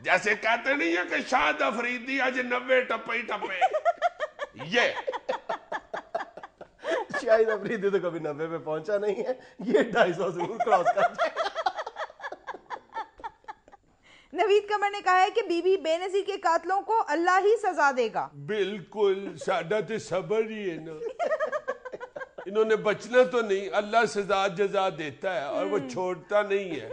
جیسے کہتے نہیں ہے کہ شاہد افریدی آج 90 ٹپے ہی ٹپے. یہ شاہد افریدی تو کبھی 90 پہ پہنچا نہیں ہے, یہ 250 ضرور کراس کر جائے. نوید قمر نے کہا ہے کہ بی بی بے نظیر کے قاتلوں کو اللہ ہی سزا دے گا. بالکل, سادہ تے صبر ہی ہے نا, انہوں نے بچنا تو نہیں, اللہ سزا جزا دیتا ہے اور وہ چھوڑتا نہیں ہے.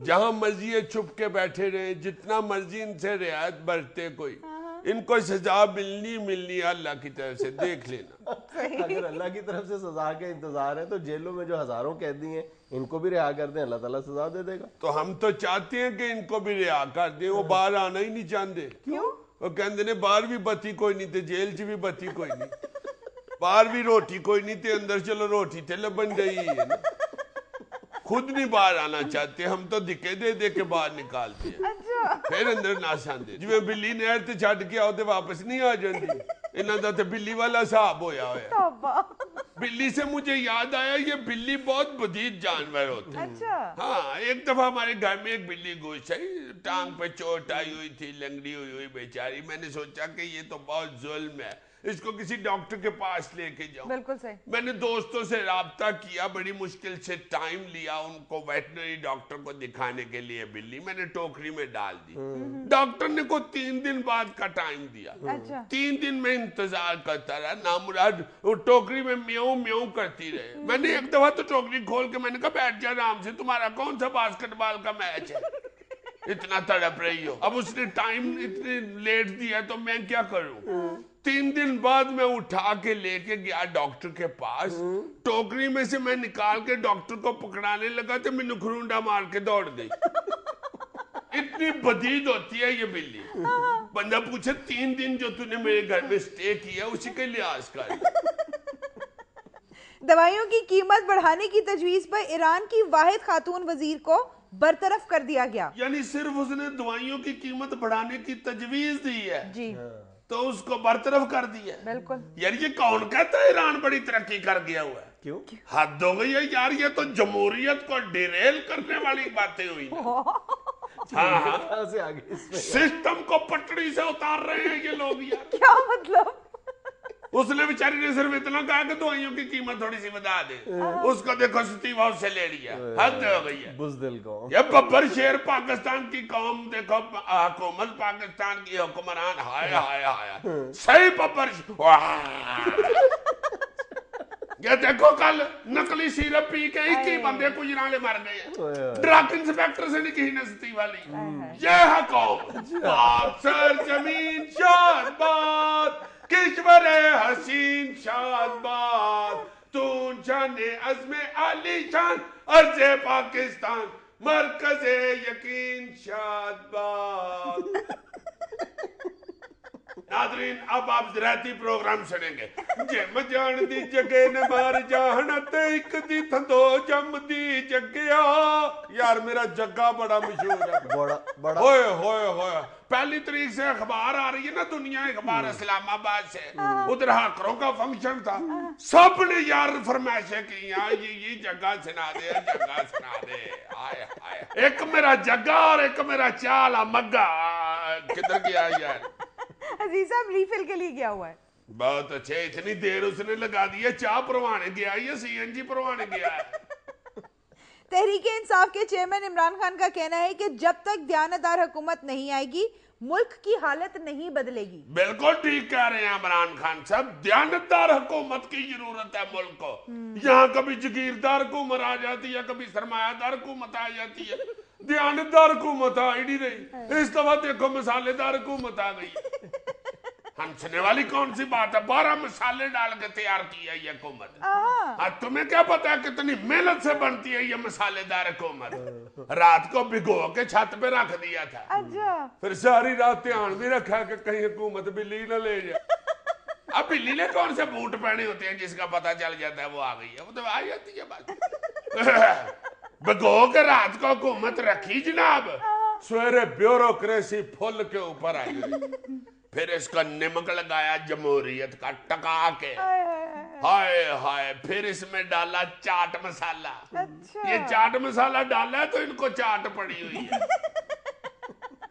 جہاں مرضی ہے چھپ کے بیٹھے رہے, جتنا مرضی ان سے رعایت برتے کوئی, ان کو سزا ملنی ہے اللہ کی طرف سے, دیکھ لینا. اگر اللہ کی طرف سے سزا کے انتظار ہے تو جیلوں میں جو ہزاروں قیدی ہیں ان کو بھی رہا کر دیں, اللہ تعالیٰ سزا دے دے گا. تو ہم تو چاہتے ہیں کہ ان کو بھی رہا کر دیں, وہ باہر آنا ہی نہیں چاہتے. کیوں؟ وہ کہندے نے باہر بھی بتی کوئی نہیں تے جیل چ بھی بتی کوئی نہیں, باہر بھی روٹی کوئی نہیں تے اندر چلو روٹی تے لبن رہی ہے نا. خود نہیں باہر آنا چاہتے, ہم تو دکے دے دے کے باہر نکالتے ہیں, پھر اندر نہ ساندے. جویں بلی نہر تے چھڈ کے آؤ تے واپس نہیں آ جاندی, انہاں دا تے بلی والا حساب ہویا ہوا. توبہ. بلی سے مجھے یاد آیا, یہ بلی بہت بدید جانور ہوتا ہے. اچھا. ہاں, ایک دفعہ ہمارے گھر میں ایک بلی گھس آئی, ٹانگ پہ چوٹ آئی ہوئی تھی, لنگڑی ہوئی بیچاری. میں نے سوچا کہ یہ تو بہت ظلم ہے, اس کو کسی ڈاکٹر کے پاس لے کے جاؤں. بالکل صحیح. میں نے دوستوں سے رابطہ کیا, بڑی مشکل سے ٹائم لیا ان کو ویٹنری ڈاکٹر کو دکھانے کے لیے. بلی میں نے ٹوکری میں ڈال دی. ڈاکٹر نے کو 3 دن بعد کا ٹائم دیا. اچھا. 3 دن میں انتظار کرتا رہا, نامراد وہ ٹوکری میں میوں میوں کرتی رہے. میں نے ایک دفعہ تو ٹوکری کھول کے میں نے کہا بیٹھ جا آرام سے, تمہارا کون سا باسکٹ بال کا میچ ہے, اتنا تڑپ رہی ہو. اب اس نے ٹائم اتنے لیٹ دیا تو میں کیا کروں. 3 دن بعد میں اٹھا کے لے کے گیا ڈاکٹر کے پاس. ٹوکری میں سے میں نکال کے ڈاکٹر کو پکڑانے لگا تو میں نے کھرونڈا مار کے دوڑ گئی. اتنی بدید ہوتی ہے یہ بلی. بندہ پوچھے 3 دن جو تو نے میرے گھر میں سٹے کیا اسی کے لحاظ کر. دوائیوں کی قیمت بڑھانے کی تجویز پر ایران کی واحد خاتون وزیر کو برطرف کر دیا گیا. یعنی صرف اس نے دوائیوں کی قیمت بڑھانے کی تجویز دی ہے جی تو اس کو برطرف کر دی ہے. بالکل. یار یہ کون کہتا ہے ایران بڑی ترقی کر گیا ہوا ہے. کیوں؟ حد ہو گئی ہے یار, یہ تو جمہوریت کو ڈیریل کرنے والی باتیں ہوئی. ہاں ہاں, سے آگے اس میں سسٹم کو پٹڑی سے اتار رہے ہیں یہ لوگ یار. کیا مطلب؟ اس نے بیچاری نے صرف اتنا کہا کہ دوائیوں کی قیمت تھوڑی سی بتا دے, اس کو دیکھو اسٹیو ہاؤس سے لے لیا. حد ہو گئی ہے. بزدل قوم. یہ ببر شیر پاکستان کی قوم دیکھو, حکومت پاکستان کی حکمران, ہائے ہائے ہائے صحیح ببر. یہ دیکھو کل نقلی سیرپ پی کے 21 بندے کجرالے مر گئے, ڈرگ انسپیکٹر سے نہیں کہیں نستی والی. یہ ہے قوم. پاک سرزمین شاد باد, کشور حسین شاد باد, تو جانے عزم عالی شان ارض پاکستان, مرکز یقین شاد باد. ناظرین اب آپ زراعتی پروگرام سنیں گے. جم جان دی جگہ نے مار جاہنت ایک دی تھندو جم دی جگیا. یار میرا جگہ بڑا مشہور ہے. بڑا ہوئے ہوئے ہوئے 1 تاریخ سے اخبار آ رہی ہے نا, دنیا اخبار اسلام آباد سے. ادھر ہاکروں کا فنکشن تھا, سب نے یار فرمائشیں کی, یہ جگہ سنا دے, جگہ سنا دے. آئے آئے, ایک میرا جگہ اور ایک میرا چالا مگا. کدھر گیا یار؟ عزیز صاحب ریفل کے لیے گیا ہوا ہے. بہت اچھے, اتنی دیر اس نے لگا دی ہے, چاہ پروانے گیا یا CNG پروانے گیا ہے. تحریک انصاف کے چیئرمین عمران خان کا کہنا ہے کہ جب تک دیانتدار حکومت نہیں آئے گی ملک کی حالت نہیں بدلے گی. بالکل ٹھیک کہہ رہے ہیں عمران خان صاحب, دیانتدار حکومت کی ضرورت ہے ملک کو. یہاں کبھی جگیردار حکومت آ جاتی ہے, کبھی سرمایہ دار حکومت آ جاتی ہے, دیانتدار حکومت آ ہی نہیں رہی. اس دفعہ دیکھو مسالے دار حکومت آ گئی. ہنسنے والی کون سی بات ہے, 12 مسالے ڈال کے تیار کی ہے یہ حکومت. تمہیں کیا پتا ہے کتنی محنت سے بنتی ہے یہ مسالے دار حکومت. رات کو بھگو کے چھت پہ رکھ دیا تھا, پھر ساری رات دھیان بھی رکھا کہ کہیں حکومت بلی نہ لے جائے. اب بلی نے کون سے بوٹ پہنے ہوتے ہیں جس کا پتا چل جاتا ہے وہ آ گئی ہے, وہ تو آ جاتی ہے بس. بھگو کے رات کو حکومت رکھی جناب, سویرے بیوروکریسی پھول کے اوپر آئی. پھر اس کا نمک لگایا جمہوریت کا ٹکا کے, ہائے ہائے, پھر اس میں ڈالا چاٹ مسالہ. یہ چاٹ مسالہ ڈالا ہے تو ان کو چاٹ پڑی ہوئی ہے.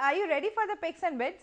Are you ready for the picks and bids?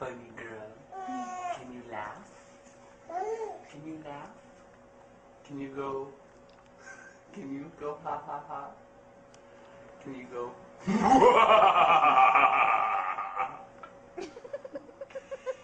Funny girl. Can you laugh? Can you laugh? Can you go? Can you go ha ha ha? Can you go?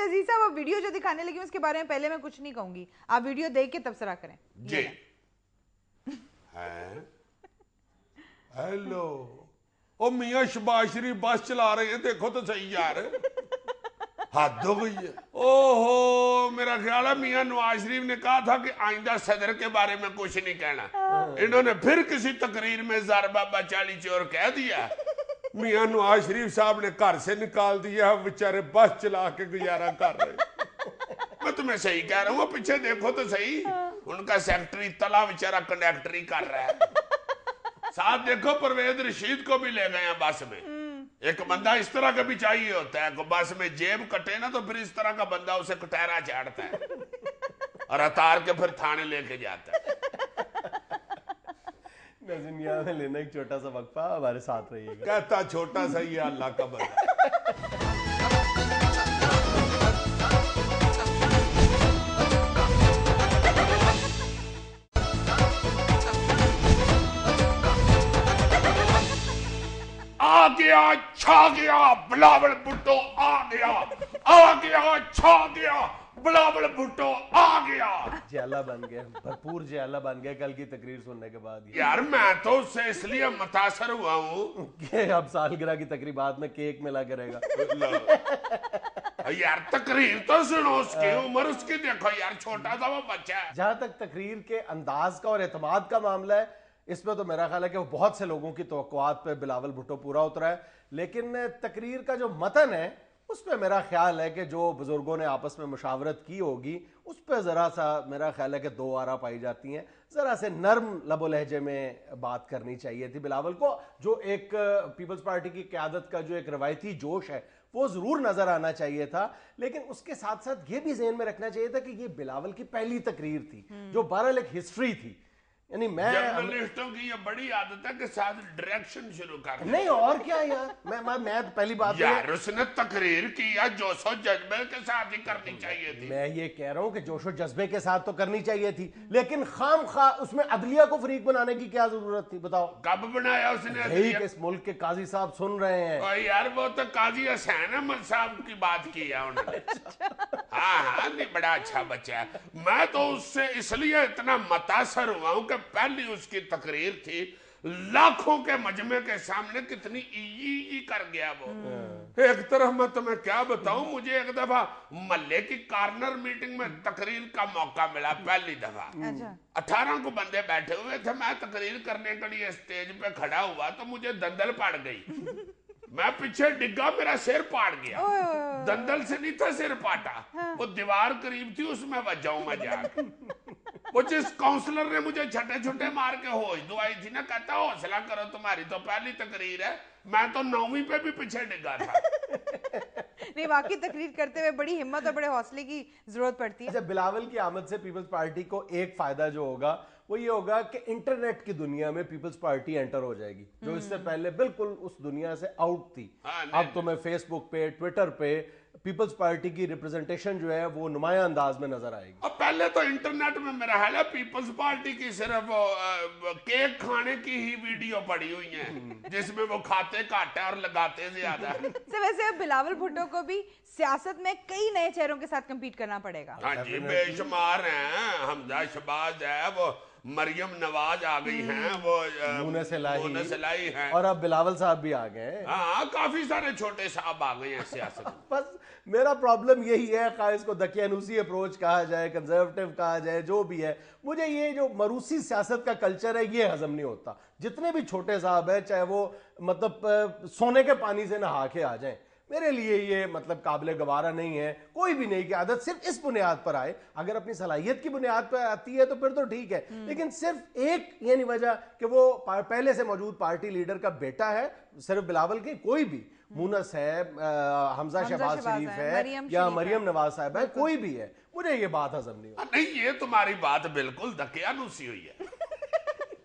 اچھا عزیز صاحب اب ویڈیو جو دکھانے لگی اس کے بارے میں پہلے میں کچھ نہیں کہوں گی, آپ ویڈیو دیکھ کے تبصرہ کریں. جی ہیلو او میاں شباز شریف بس چلا رہے ہیں, دیکھو تو صحیح یار, حد ہو گئی ہے. او ہو میرا خیال ہے میاں نواز شریف نے کہا تھا کہ آئندہ صدر کے بارے میں کچھ نہیں کہنا, انہوں نے پھر کسی تقریر میں ضربہ بچالی چور کہہ دیا. میاں نواز شریف صاحب نے گھر سے نکال دیا, بیچارے بس چلا کے گزارا کر رہے. میں تمہیں صحیح کہہ رہا ہوں, وہ پیچھے دیکھو تو صحیح, ان کا سیکٹری تلا بیچارہ کنڈکٹری کر رہا ہے. ساتھ دیکھو پرویز رشید کو بھی لے گئے ہیں بس میں. ایک بندہ اس طرح کا بھی چاہیے ہوتا ہے, بس میں جیب کٹے نا تو پھر اس طرح کا بندہ اسے کٹہرا چاڑتا ہے اور اتار کے پھر تھانے لے کے جاتا ہے. ناظرین یہاں میں لینا ایک چھوٹا سا وقفہ, ہمارے ساتھ رہیے گا. کہتا چھوٹا سا یہ اللہ کا بندہ. آ گیا چھا گیا بلاول بھٹو آ گیا, آ گیا چھا گیا بلاول بھٹو آ گیا. جیالہ بن گئے, بھرپور جیالہ بن گئے کل کی تقریر سننے کے بعد. یار میں تو اس سے اس لیے متاثر ہوا ہوں کہ اب سالگرہ کی تقریبات میں کیک ملا کرے گا. یار تقریر تو سنو, اس کی عمر اس کی دیکھو یار, چھوٹا سا وہ بچہ ہے. جہاں تک تقریر کے انداز کا اور اعتماد کا معاملہ ہے, اس میں تو میرا خیال ہے کہ وہ بہت سے لوگوں کی توقعات پہ بلاول بھٹو پورا اترا ہے. لیکن تقریر کا جو متن ہے اس پہ میرا خیال ہے کہ جو بزرگوں نے آپس میں مشاورت کی ہوگی اس پہ ذرا سا میرا خیال ہے کہ دو آرا پائی جاتی ہیں. ذرا سے نرم لب و لہجے میں بات کرنی چاہیے تھی بلاول کو. جو ایک پیپلز پارٹی کی قیادت کا جو ایک روایتی جوش ہے وہ ضرور نظر آنا چاہیے تھا, لیکن اس کے ساتھ ساتھ یہ بھی ذہن میں رکھنا چاہیے تھا کہ یہ بلاول کی پہلی تقریر تھی جو بہرحال ایک ہسٹری تھی. یعنی میں جرنلسٹوں کی یہ بڑی عادت ہے کہ ساتھ ڈائریکشن شروع کر دیں. نہیں اور کیا یار, میں پہلی بات یار اس نے تقریر کیا جوش و جذبے کے ساتھ ہی کرنی چاہیے تھی. میں یہ کہہ رہا ہوں کہ جوش و جذبے کے ساتھ تو کرنی چاہیے تھی, لیکن خام خواہ اس میں عدلیہ کو فریق بنانے کی کیا ضرورت تھی بتاؤ. کب بنایا اس نے یہی کہ اس ملک کے قاضی صاحب سن رہے ہیں. یار وہ تو قاضی حسین احمد صاحب کی بات کی ہے انہوں نے. ہاں نہیں بڑا اچھا بچہ ہے. میں تو اس سے اس لیے اتنا متاثر ہوا ہوں کہ پہلی اس کی تقریر تھی, لاکھوں کے مجمع کے سامنے کتنی ای کر گیا وہ. ایک طرح میں تمہیں کیا بتاؤں, مجھے ایک دفعہ محلے کی کارنر میٹنگ میں تقریر کا موقع ملا پہلی دفعہ. 18 کو بندے بیٹھے ہوئے تھے, میں تقریر کرنے کے لیے اسٹیج پہ کھڑا ہوا تو مجھے دندل پڑ گئی. میں پیچھے ڈگا, میرا سر پاٹ گیا. دندل سے نہیں تھا سر پاٹا, وہ دیوار قریب تھی اس میں بچاؤں میں جا کے. وہ جس کاؤنسلر نے مجھے چھٹے چھٹے مار کے ہوش دعائی تھی نا, کہتا حوصلہ کرو تمہاری تو پہلی تقریر ہے. میں تو 9ویں پہ بھی پیچھے ڈگا تھا. نہیں واقعی تقریر کرتے ہوئے بڑی ہمت اور بڑے حوصلے کی ضرورت پڑتی ہے. اچھا بلاول کی آمد سے پیپلز پارٹی کو ایک فائدہ جو ہوگا وہ یہ ہوگا کہ انٹرنیٹ کی دنیا میں پیپلز پارٹی انٹر ہو جائے گی, جو اس سے پہلے بالکل اس دنیا سے آؤٹ تھی. اب تمہیں فیس بک پہ ٹویٹر پہ پیپلز پارٹی کی ریپرزنٹیشن جو ہے وہ نمایاں انداز میں نظر آئے گی. اب پہلے تو انٹرنیٹ میں میرا حال ہے پیپلز پارٹی کی صرف کیک کھانے کی ہی ویڈیو پڑی ہوئی ہیں جس میں وہ کھاتے کاٹے اور لگاتے زیادہ. ویسے بلاول بھٹو کو بھی سیاست میں کئی نئے چہروں کے ساتھ کمپیٹ کرنا پڑے گا. ہاں جی بے شمار ہیں, حمزہ شہباز ہے, وہ مریم نواز آ گئی ہیں, وہ مونس الہی ہیں, اور اب بلاول صاحب بھی آ گئے. ہاں کافی سارے چھوٹے صاحب آ گئے ہیں سیاست میں. بس میرا پرابلم یہی ہے, خواہ اس کو دقیانوسی اپروچ کہا جائے, کنزرویٹو کہا جائے, جو بھی ہے, مجھے یہ جو مروسی سیاست کا کلچر ہے یہ ہضم نہیں ہوتا. جتنے بھی چھوٹے صاحب ہیں چاہے وہ مطلب سونے کے پانی سے نہا کے آ جائیں, میرے لیے یہ مطلب قابل گوارا نہیں ہے. کوئی بھی نہیں کہ عادت صرف اس بنیاد پر آئے, اگر اپنی صلاحیت کی بنیاد پر آتی ہے تو پھر تو ٹھیک ہے, لیکن صرف ایک یہ نہیں وجہ کہ وہ پہلے سے موجود پارٹی لیڈر کا بیٹا ہے, صرف بلاول کی, کوئی بھی مونس ہے, حمزہ شہباز شریف ہے یا مریم نواز صاحب ہے, کوئی بھی ہے, مجھے یہ بات ہضم نہیں ہوتی. نہیں یہ تمہاری بات بالکل دقیانوسی ہوئی ہے.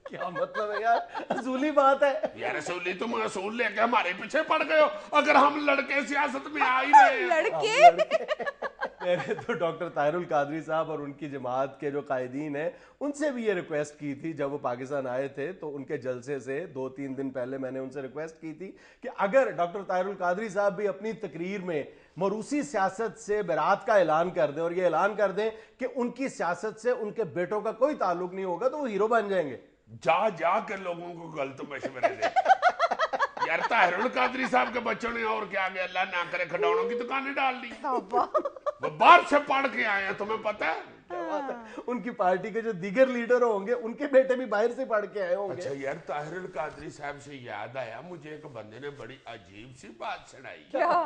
کیا مطلب ہے یار, اصولی بات ہے یار. اصولی تم اصول لے کے ہمارے پیچھے پڑ گئے ہو. اگر ہم لڑکے سیاست میں آ ہی رہے ہیں, لڑکے تو ڈاکٹر طاہر القادری صاحب اور ان کی جماعت کے جو قائدین ہیں ان سے بھی یہ ریکویسٹ کی تھی جب وہ پاکستان آئے تھے, تو ان کے جلسے سے 2-3 دن پہلے میں نے ان سے ریکویسٹ کی تھی کہ اگر ڈاکٹر طاہر القادری صاحب بھی اپنی تقریر میں موروثی سیاست سے برات کا اعلان کر دیں اور یہ اعلان کر دیں کہ ان کی سیاست سے ان کے بیٹوں کا کوئی تعلق نہیں ہوگا, تو وہ ہیرو بن جائیں گے. جا کے لوگوں کو غلط مشورے دے. یار طاہر القادری صاحب کے بچوں نے اور کیا گیا, اللہ نہ کرے کھڈاؤنوں کی دکانیں ڈال دی. وہ باہر سے پڑھ کے آئے ہیں, تمہیں پتہ ہے. ان کی پارٹی کے جو دیگر لیڈر ہوں گے ان کے بیٹے بھی باہر سے پڑھ کے آئے ہوں گے. اچھا یار, طاہر القادری صاحب سے یاد آیا, مجھے ایک بندے نے بڑی عجیب سی بات سنائی.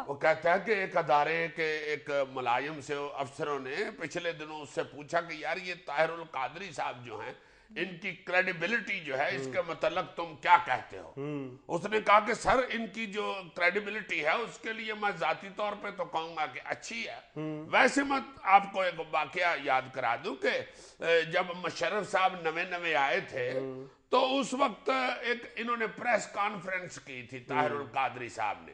وہ کہتا ہے کہ ایک ادارے کے ایک ملازم سے افسروں نے پچھلے دنوں اس سے پوچھا کہ یار یہ طاہر القادری صاحب جو ہیں ان کی کریڈیبلٹی جو ہے اس کے متعلق تم کیا کہتے ہو. اس نے کہا کہ سر ان کی جو کریڈیبلٹی ہے اس کے لیے میں ذاتی طور پہ تو کہوں گا کہ اچھی ہے. ویسے میں آپ کو ایک واقعہ یاد کرا دوں کہ جب مشرف صاحب نوے آئے تھے تو اس وقت ایک انہوں نے پریس کانفرنس کی تھی طاہر القادری صاحب نے.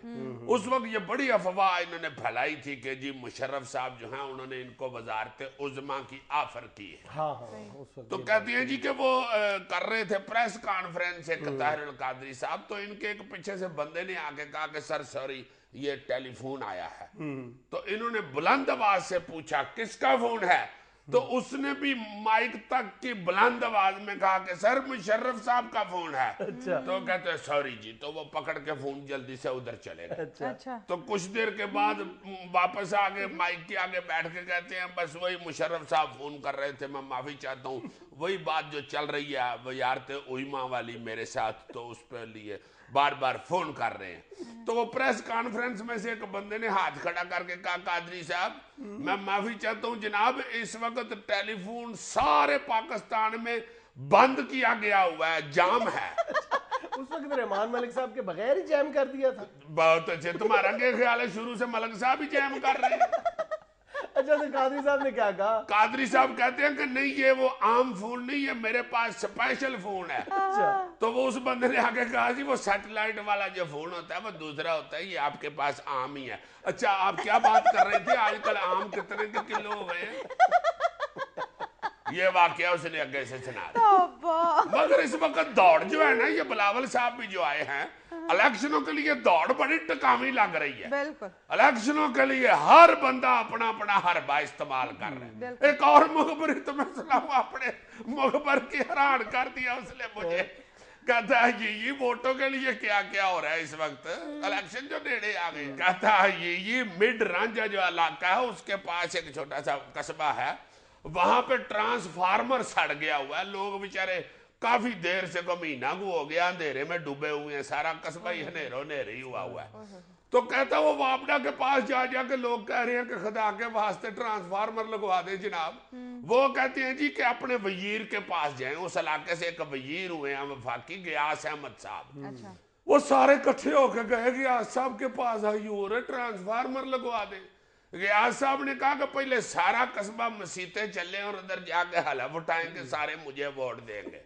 اس وقت یہ بڑی افواہ انہوں نے پھیلائی تھی کہ جی مشرف صاحب جو ہیں انہوں نے ان کو وزارت عظمیٰ کی آفر کی ہے. تو کہتے ہیں جی کہ وہ کر رہے تھے پریس کانفرنس ایک طاہر القادری صاحب, تو ان کے ایک پیچھے سے بندے نے آ کے کہا کہ سر سوری یہ ٹیلی فون آیا ہے. تو انہوں نے بلند آواز سے پوچھا کس کا فون ہے, تو اس نے بھی مائک تک کی بلند آواز میں کہا کہ سر مشرف صاحب کا فون ہے. تو کہتے ہیں سوری جی, تو وہ پکڑ کے فون جلدی سے ادھر چلے گئے. تو کچھ دیر کے بعد واپس آگے مائک کے آگے بیٹھ کے کہتے ہیں بس وہی مشرف صاحب فون کر رہے تھے, میں معافی چاہتا ہوں, وہی بات جو چل رہی ہے وزارت عظمیٰ والی میرے ساتھ, تو اس پہ لیے بار بار فون کر رہے ہیں. تو وہ پریس کانفرنس میں سے ایک بندے نے ہاتھ کھڑا کر کے کہا قادری صاحب میں معافی چاہتا ہوں جناب, اس وقت ٹیلی فون سارے پاکستان میں بند کیا گیا ہوا ہے, جام ہے. اس وقت رحمان ملک صاحب کے بغیر ہی جیم کر دیا تھا. بہت اچھے, تمہارا کیا خیال ہے شروع سے ملک صاحب ہی جیم کر رہے ہیں. اچھا, تو قادری صاحب نے کیا کہا؟ قادری صاحب کہتے ہیں کہ نہیں یہ وہ عام فون نہیں ہے, میرے پاس سپیشل فون ہے. تو وہ اس بندے نے آگے کہا جی وہ سیٹلائٹ والا جو فون ہوتا ہے وہ دوسرا ہوتا ہے, یہ آپ کے پاس عام ہی ہے. اچھا آپ کیا بات کر رہے تھے, آج کل عام کتنے کے کلو ہو گئے ہیں؟ یہ واقعہ اس نے اگے سے سنا دیا. مگر اس وقت دوڑ جو ہے نا, یہ بلاول صاحب بھی جو آئے ہیں الیکشنوں کے لیے دوڑ بڑی ٹکامی لگ رہی ہے. الیکشنوں کے لیے ہر بندہ اپنا اپنا حربہ استعمال کر رہا ہے. ایک اور مخبری تو میں سناؤں, اپنے مخبر کی حیران کر دیا اس نے مجھے. کہتا ہے یہ ووٹوں کے لیے کیا کیا ہو رہا ہے اس وقت, الیکشن جو نیڑے آ گئے. کہتا ہے یہ مڈ رانجھا جو علاقہ ہے اس کے پاس ایک چھوٹا سا قصبہ ہے, وہاں پہ ٹرانسفارمر سڑ گیا ہوا ہے. لوگ بیچارے کافی دیر سے کو مہینہ کو ہو گیا اندھیرے میں ڈوبے ہوئے ہیں, سارا قصبہ ہی ہنیرے ہوا ہے. تو کہتا وہ واپڈا کے پاس جا کے لوگ کہہ رہے ہیں کہ خدا کے واسطے ٹرانسفارمر لگوا دیں جناب. وہ کہتے ہیں جی کہ اپنے وزیر کے پاس جائیں. اس علاقے سے ایک وزیر ہوئے ہیں وفاقی غیاث احمد صاحب. وہ سارے کٹھے ہو کے گئے غیاث صاحب کے پاس, آئی ہو رہے ٹرانسفارمر لگوا دیں. غیاث صاحب نے کہا کہ پہلے سارا قصبہ مسیطیں چلیں اور ادھر جا کے حلف اٹھائیں کہ سارے مجھے ووٹ دیں گے,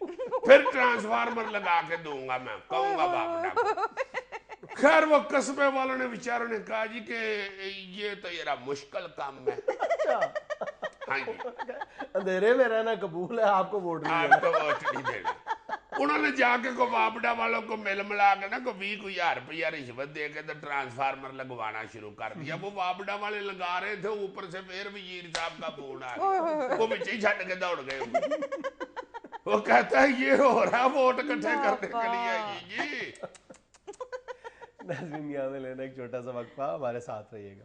پھر ٹرانسفارمر لگا کے دوں گا, میں کہوں گا باپڈا کو. خیر وہ قصبے والوں نے بیچاروں نے کہا جی کہ یہ تو ذرا مشکل کام ہے. ہاں جی, اندھیرے میں رہنا قبول ہے, آپ کو ووٹ نہیں دینا. انہوں نے جا کے کو واپڈا والوں کو مل ملا کے نا کو 20,000 روپیہ رشوت دے کے تو ٹرانسفارمر لگوانا شروع کر دیا. وہ واپڈا والے لگا رہے تھے, اوپر سے پھر وزیر صاحب کا فون آ گیا, وہ بچے ہی چھٹ کے دوڑ گئے. وہ کہتا ہے یہ ہو رہا ووٹ اکٹھے کرنے کے لیے. جی ناظرین یہاں میں لینا ایک چھوٹا سا وقفہ, ہمارے ساتھ رہیے گا.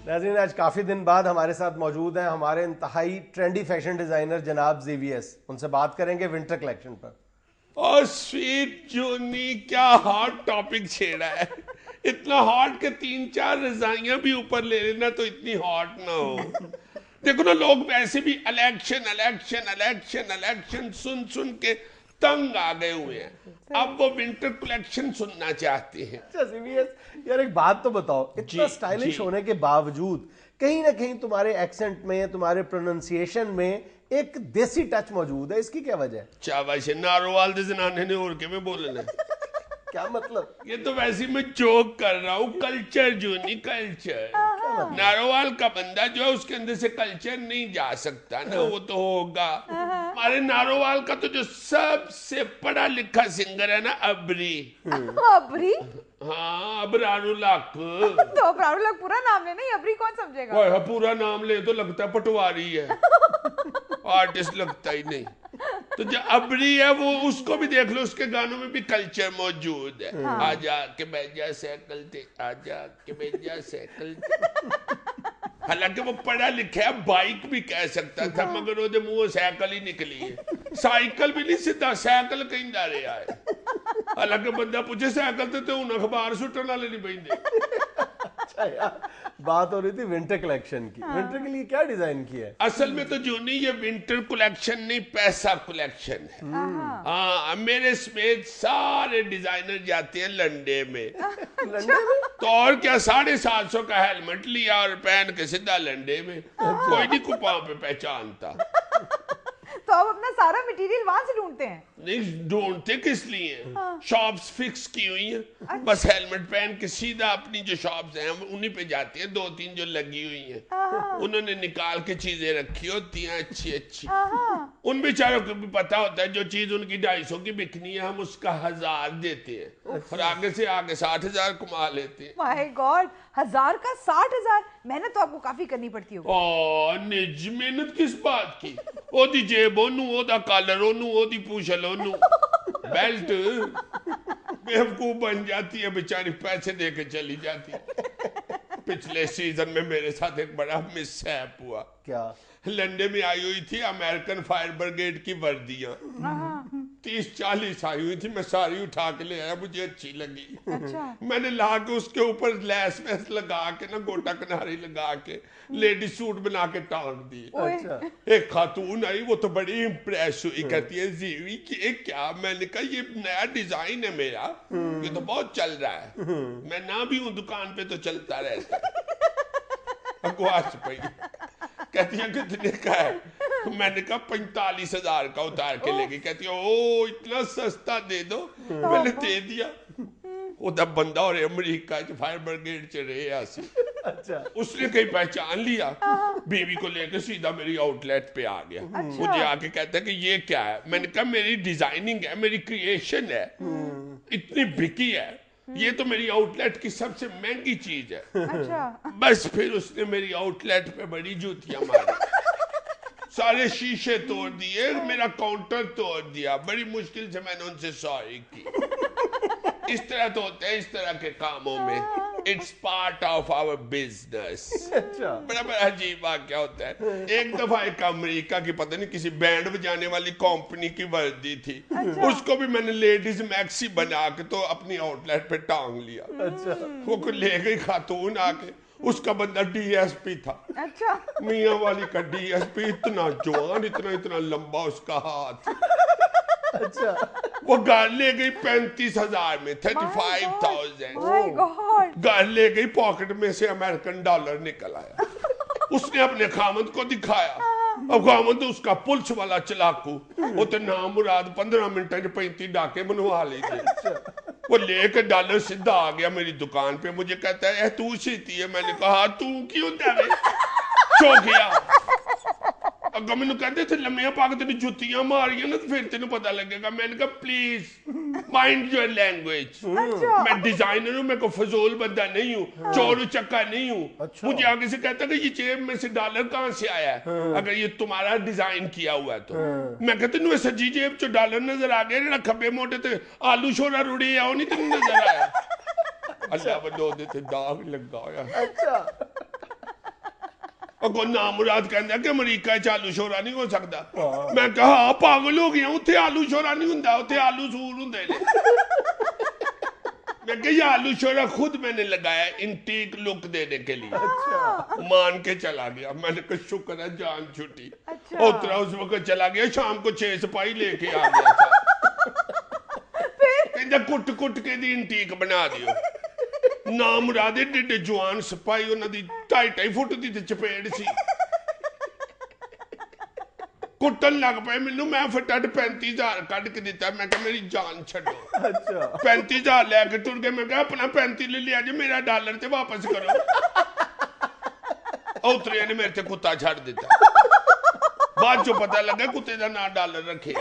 ناظرین آج کافی دن بعد ہمارے ساتھ موجود ہیں ہمارے انتہائی ٹرینڈی فیشن ڈیزائنر جناب زیویس. ان سے بات کریں گے ونٹر کلیکشن پر. اور سویٹ جونی کیا ہاٹ ٹاپک چھیڑا ہے, اتنا ہاٹ کہ 3-4 رضائیاں بھی اوپر لے لینا تو اتنی ہاٹ نہ ہو. دیکھو نا لوگ ویسے بھی الیکشن الیکشن الیکشن الیکشن سن کے تنگ آ گئے ہوئے ہیں, اب وہ ونٹر کلیکشن سننا چاہتے ہیں. یار ایک بات تو بتاؤ, اتنا سٹائلش ہونے کے باوجود کہیں نہ کہیں تمہارے ایکسنٹ میں, تمہارے پروننسیشن میں ایک دیسی ٹچ موجود ہے. اس کی کیا وجہ ہے؟ چاوش ناروال دے زنانے نے اور کے میں بولنا ہے. کیا مطلب؟ یہ تو ویسے میں جوک کر رہا ہوں. کلچر جو نہیں, کلچر ناروال کا بندہ جو ہے اس کے اندر سے کلچر نہیں جا سکتا نا, وہ تو ہوگا. ہمارے ناروال کا تو جو سب سے پڑھا لکھا سنگر ہے نا, ابری. ابری؟ ہاں, ابرارالحق. تو ابرارالحق پورا نام لے, نہیں ابری کون سمجھے گا؟ پورا نام لے تو لگتا ہے پٹواری ہے, آرٹسٹ لگتا ہی نہیں. تو جو ابری ہے وہ اس کو بھی دیکھ لو, اس کے گانوں میں بھی کلچر موجود ہے. آجا کہ بیٹھ جا سائیکل تے, آجا کہ بیٹھ جا سائیکل تے. حالانکہ وہ پڑھا لکھا ہے, بائک بھی کہہ سکتا تھا, مگر وہ دے منہ سائیکل ہی نکلی ہے. سائیکل بھی نہیں سیدھا سائیکل کہیں دا رہا ہے. حالانکہ بندہ پوچھے سائیکل تے تو ان اخبار سٹن والے نہیں بہندے. اچھا یار, بات ہو رہی تھی ونٹر کلیکشن کی. ونٹر کے لیے کیا ڈیزائن کیا ہے؟ اصل میں تو جو نہیں, یہ ونٹر کلیکشن نہیں, پیسہ کلیکشن ہے. ہاں, میرے سمیت سارے ڈیزائنر جاتے ہیں لنڈے میں. تو اور کیا, 750 کا ہیلمٹ لیا اور پہن کے سیدھا لنڈے میں. کوئی نہیں کو پاؤں پہ پہچانتا. تو آپ اپنا سارا مٹیریل وہاں سے ڈھونڈتے ہیں؟ نہیں ڈھونڈتے کس لیے, شاپس فکس کی ہوئی ہیں, بس ہیلمٹ پہن کے سیدھا اپنی جو شاپس ہیں انہی پہ جاتے ہیں. 2-3 جو لگی ہوئی ہیں, انہوں نے نکال کے چیزیں رکھی ہوتی ہیں اچھی اچھی. ان بیچاروں کو بھی پتا ہوتا ہے جو چیز ان کی 250 کی بکنی ہے ہم اس کا 1000 دیتے ہیں, اور آگے سے آگے 60,000 کما لیتے ہیں. مائی گاڈ, 1000 کا 60,000. محنت تو آپ کو کافی کرنی پڑتی ہوگی. نج محنت کس بات کی, او دی جیب اونوں, او دا کالر اونوں, او دی پوشل اونوں, بیلٹ. بیوقوف بن جاتی ہے بیچاری, پیسے دے کے چلی جاتی. پچھلے سیزن میں میرے ساتھ ایک بڑا مس ہیپ ہوا. کیا؟ لنڈے میں آئی ہوئی تھی امریکن فائر بریگیڈ کی وردیاں, 30-40 آئی ہوئی تھی. میں ساری اٹھا کے لے آیا, مجھے اچھی لگی. میں نے لا کے اس کے اوپر لیس ویس لگا کے نا, گوٹا کناری لگا کے لیڈی سوٹ بنا کے ٹانگ دی. ایک خاتون آئی, وہ تو بڑی امپریس ہوئی, کہتی ہے زیوی کہ کیا. میں نے کہا یہ نیا ڈیزائن ہے میرا, یہ تو بہت چل رہا ہے. میں نہ بھی ہوں دکان پہ تو چلتا رہتا ہے. گواچ پئی. کہتی ہے کتنے کا ہے؟ میں نے کہا 45,000 کا اتار کے لے گی. کہتی ہے او اتنا سستا دے دو. میں نے دے دیا. وہ دا بندہ اور امریکہ فائر بریگیڈ چ رہے آسی. اس نے کہیں پہچان لیا, بیوی کو لے کے سیدھا میری آؤٹ لیٹ پہ آ گیا. مجھے آ کے کہتا ہے کہ یہ کیا ہے؟ میں نے کہا میری ڈیزائننگ ہے, میری کریشن ہے, اتنی بکی ہے, یہ تو میری آؤٹ لیٹ کی سب سے مہنگی چیز ہے. بس پھر اس نے میری آؤٹ لیٹ پہ بڑی جوتیاں ماری, سارے شیشے توڑ دیے, میرا کاؤنٹر توڑ دیا. بڑی مشکل سے میں نے ان سے سوری کی. اس طرح تو ہوتا ہے اس طرح کے کاموں میں. It's part of our business. بڑا بڑا عجیب واقعہ ہوتا ہے. ایک دفعہ ایک امریکہ کی پتہ نہیں کسی بینڈ بجانے والی کمپنی کی وردی تھی, اس کو بھی میں نے لیڈیز میکسی بنا کے تو اپنی آؤٹ لیٹ پہ ٹانگ لیا. وہ لے گئی خاتون آ کے, اس کا بندہ ڈی ایس پی تھا, میاں والی کا ڈی ایس پی, اتنا جوان, اتنا لمبا اس کا ہاتھ. وہ گھر لے گئی 35,000 میں, 35,000. گھر لے گئی, پاکٹ میں سے امریکن ڈالر نکل آیا. اس نے اپنے خامد کو دکھایا. اب خامد اس کا پلس والا چلاکو, وہ تو نام مراد 15 منٹ 35 ڈاکے بنوا لیجیے. وہ لے کے ڈالر سیدھا آ گیا میری دکان پہ. مجھے کہتا ہے تو سیتی ہے. میں نے کہا تو کیوں دے چوکیا. اگر میں نے کہتے تھے لمیاں پاک تیری جوتیاں ماری ہیں نا تو پھر تینوں پتہ لگے گا. میں نے کہا پلیز مائنڈ یور لینگویج. میں ڈیزائنر ہوں, میں کو فضول بندہ نہیں ہوں, چور چکا نہیں ہوں. مجھے آگے سے کہتا کہ یہ جیب میں سے ڈالر کہاں سے آیا ہے اگر یہ تمہارا ڈیزائن کیا ہوا ہے تو. میں کہتا ہوں سجی جیب چو ڈالر نظر آ گیا نا, کھبے موٹے تھے آلو شورا روڑی ہے, وہ نہیں تین نظر آیا. اللہ بندو دیتے داغ لگا ہویا. اگر نامراد کہندا کہ امریکہ چالو شورا نہیں ہو سکتا. میں کہا پاگل ہو گیا, اتھے آلو شورا نہیں ہوندا, اتھے آلو سور ہوندے نے. میں کہ یہ آلو شورا خود میں نے لگایا انٹیک لک دینے کے لیے. مان کے چلا گیا. میں نے کہا شکر ہے جان چھٹی. اترا اس وقت چلا گیا, شام کو 6 سپاہی لے کے آ گیا تھا. کہندا کٹ کے دی انٹیک بنا دیو. ਨਾ ਮੁਰਾਦ ਏਡੇ ਜਵਾਨ ਸਿਪਾਹੀ, ਉਹਨਾਂ ਦੀ 2.5 ਫੁੱਟ ਦੀ ਤੇ ਚਪੇੜ ਸੀ, ਕੁੱਟਣ ਲੱਗ ਪਏ ਮੈਨੂੰ। ਮੈਂ ਫਟਾਫਟ 35,000 ਕੱਢ ਕੇ ਦਿੱਤਾ, ਮੈਂ ਕਿਹਾ ਮੇਰੀ ਜਾਨ ਛੱਡੋ। ਅੱਛਾ 35,000 ਲੈ ਕੇ ਟੁਰ ਗਏ। ਮੈਂ ਕਿਹਾ ਆਪਣਾ 35 ਲੈ ਲਿਆ ਜੇ, ਮੇਰਾ ਡਾਲਰ ਤੇ ਵਾਪਸ ਕਰੋ। ਉਤਰਿਆ ਨੇ ਮੇਰੇ ਤੇ ਕੁੱਤਾ ਛੱਡ ਦਿੱਤਾ। ਬਾਅਦ ਚੋਂ ਪਤਾ ਲੱਗਾ ਕੁੱਤੇ ਦਾ ਨਾਂ ਡਾਲਰ ਰੱਖਿਆ।